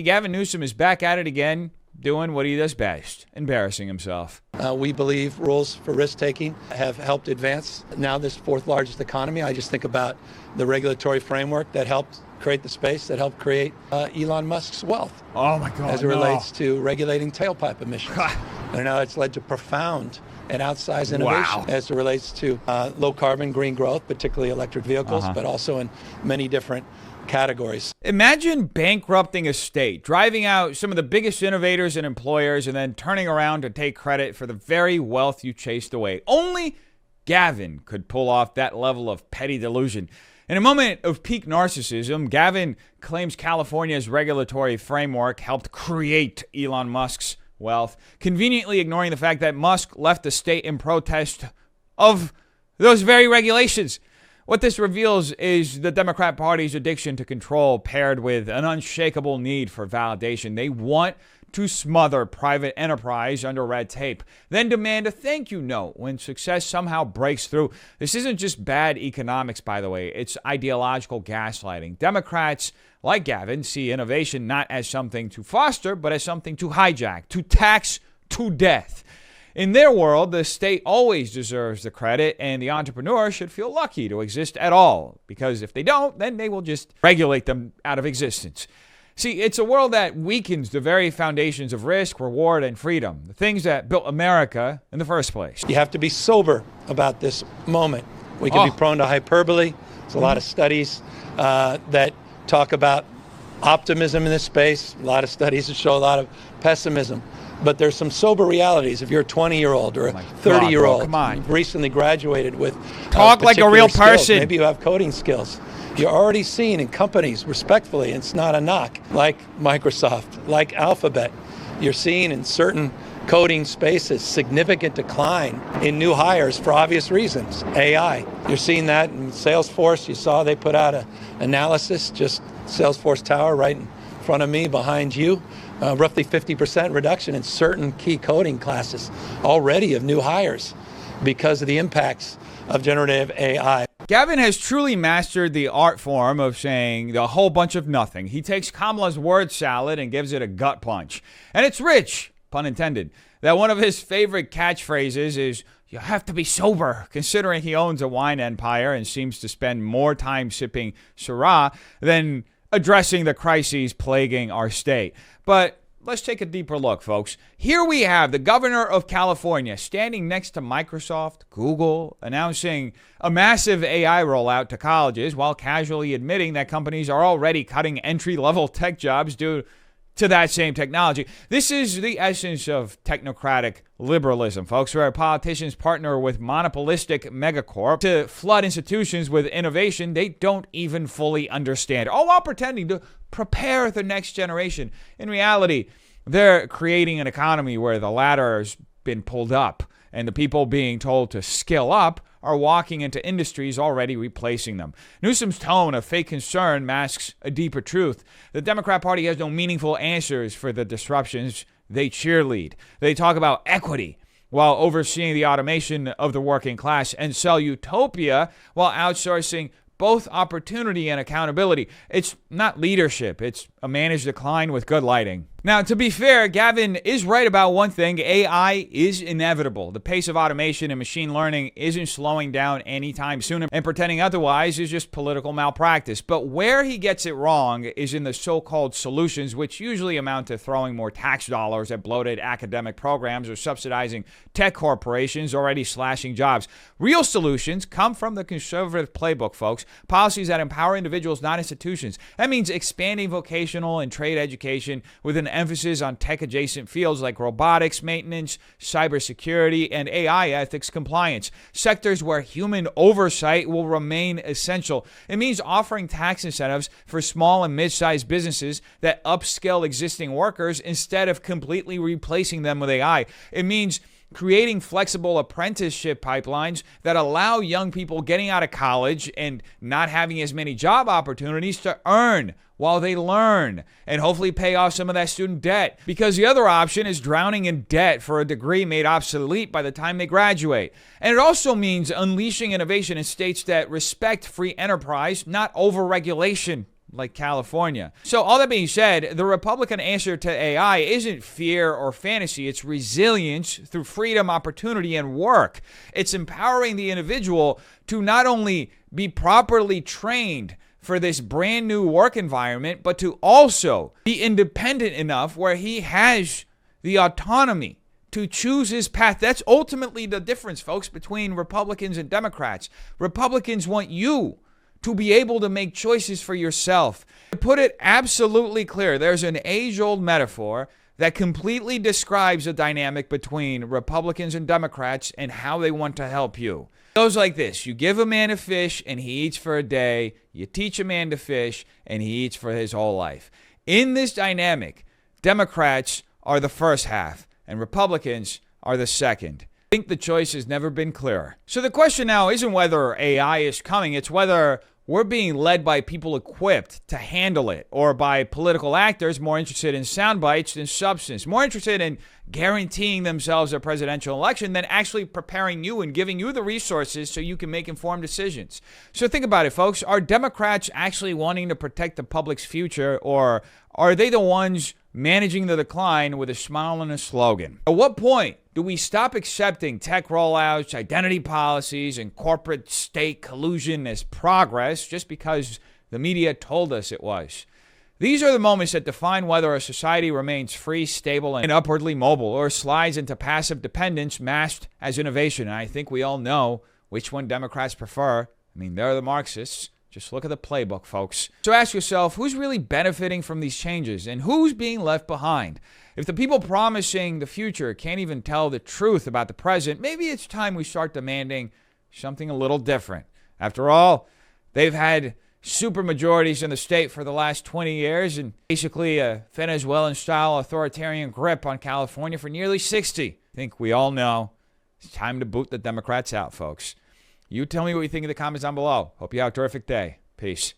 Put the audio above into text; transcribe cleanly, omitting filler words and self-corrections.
Gavin Newsom is back at it again, doing what he does best, embarrassing himself. We believe rules for risk-taking have helped advance now this fourth largest economy. I just think about the regulatory framework that helped create the space, that helped create Elon Musk's wealth. Oh my God, as it relates to regulating tailpipe emissions. And now it's led to profound and outsized innovation as it relates to low carbon, green growth, particularly electric vehicles, but also in many different categories. Imagine bankrupting a state, driving out some of the biggest innovators and employers, and then turning around to take credit for the very wealth you chased away. Only Gavin could pull off that level of petty delusion. In a moment of peak narcissism, Gavin claims California's regulatory framework helped create Elon Musk's wealth, conveniently ignoring the fact that Musk left the state in protest of those very regulations. What this reveals is the Democrat Party's addiction to control paired with an unshakable need for validation. They want to smother private enterprise under red tape, then demand a thank you note when success somehow breaks through. This isn't just bad economics, by the way. It's ideological gaslighting. Democrats, like Gavin, see innovation not as something to foster, but as something to hijack, to tax to death. In their world, the state always deserves the credit, and the entrepreneur should feel lucky to exist at all, because if they don't, then they will just regulate them out of existence. See, it's a world that weakens the very foundations of risk, reward, and freedom, the things that built America in the first place. You have to be sober about this moment. We can be prone to hyperbole. There's a lot of studies that talk about optimism in this space, a lot of studies that show a lot of pessimism. But there's some sober realities. If you're a 20-year-old or a 30-year-old, you've recently graduated with talk like a real person. Skills. Maybe you have coding skills. You're already seen in companies, respectfully, and it's not a knock, like Microsoft, like Alphabet. You're seeing in certain coding spaces significant decline in new hires for obvious reasons. AI. You're seeing that in Salesforce. You saw they put out an analysis, just Salesforce Tower right in front of me, behind you. Roughly 50% reduction in certain key coding classes already of new hires because of the impacts of generative AI. Gavin has truly mastered the art form of saying a whole bunch of nothing. He takes Kamala's word salad and gives it a gut punch. And it's rich, pun intended, that one of his favorite catchphrases is, "You have to be sober," considering he owns a wine empire and seems to spend more time sipping Syrah than addressing the crises plaguing our state. But let's take a deeper look, folks. Here we have the governor of California standing next to Microsoft, Google, announcing a massive AI rollout to colleges while casually admitting that companies are already cutting entry-level tech jobs due to that same technology. This is the essence of technocratic liberalism, folks, where politicians partner with monopolistic megacorp to flood institutions with innovation they don't even fully understand, all while pretending to prepare the next generation. In reality, they're creating an economy where the ladder has been pulled up, and the people being told to skill up are walking into industries already replacing them. Newsom's tone of fake concern masks a deeper truth. The Democrat Party has no meaningful answers for the disruptions they cheerlead. They talk about equity while overseeing the automation of the working class, and sell utopia while outsourcing both opportunity and accountability. It's not leadership. It's a managed decline with good lighting. Now, to be fair, Gavin is right about one thing. AI is inevitable. The pace of automation and machine learning isn't slowing down anytime soon, and pretending otherwise is just political malpractice. But where he gets it wrong is in the so-called solutions, which usually amount to throwing more tax dollars at bloated academic programs or subsidizing tech corporations already slashing jobs. Real solutions come from the conservative playbook, folks. Policies that empower individuals, not institutions. That means expanding vocational and trade education with an emphasis on tech-adjacent fields like robotics maintenance, cybersecurity, and AI ethics compliance, sectors where human oversight will remain essential. It means offering tax incentives for small and mid-sized businesses that upskill existing workers instead of completely replacing them with AI. It means creating flexible apprenticeship pipelines that allow young people getting out of college and not having as many job opportunities to earn while they learn and hopefully pay off some of that student debt, because the other option is drowning in debt for a degree made obsolete by the time they graduate. And it also means unleashing innovation in states that respect free enterprise, not over-regulation. like California. So all that being said, the Republican answer to AI isn't fear or fantasy. It's resilience through freedom, opportunity, and work. It's empowering the individual to not only be properly trained for this brand new work environment, but to also be independent enough where he has the autonomy to choose his path. That's ultimately the difference, folks, between Republicans and Democrats. Republicans want you to be able to make choices for yourself. To put it absolutely clear, there's an age-old metaphor that completely describes the dynamic between Republicans and Democrats and how they want to help you. It goes like this. You give a man a fish and he eats for a day. You teach a man to fish and he eats for his whole life. In this dynamic, Democrats are the first half and Republicans are the second. I think the choice has never been clearer. So the question now isn't whether AI is coming, it's whether we're being led by people equipped to handle it, or by political actors more interested in sound bites than substance, more interested in guaranteeing themselves a presidential election than actually preparing you and giving you the resources so you can make informed decisions. So think about it, folks. Are Democrats actually wanting to protect the public's future, or are they the ones managing the decline with a smile and a slogan? At what point do we stop accepting tech rollouts, identity policies, and corporate state collusion as progress just because the media told us it was? These are the moments that define whether a society remains free, stable, and upwardly mobile, or slides into passive dependence masked as innovation. And I think we all know which one Democrats prefer. I mean, they're the Marxists. Just look at the playbook, folks. So ask yourself, who's really benefiting from these changes and who's being left behind? If the people promising the future can't even tell the truth about the present, maybe it's time we start demanding something a little different. After all, they've had supermajorities in the state for the last 20 years and basically a Venezuelan-style authoritarian grip on California for nearly 60. I think we all know it's time to boot the Democrats out, folks. You tell me what you think in the comments down below. Hope you have a terrific day. Peace.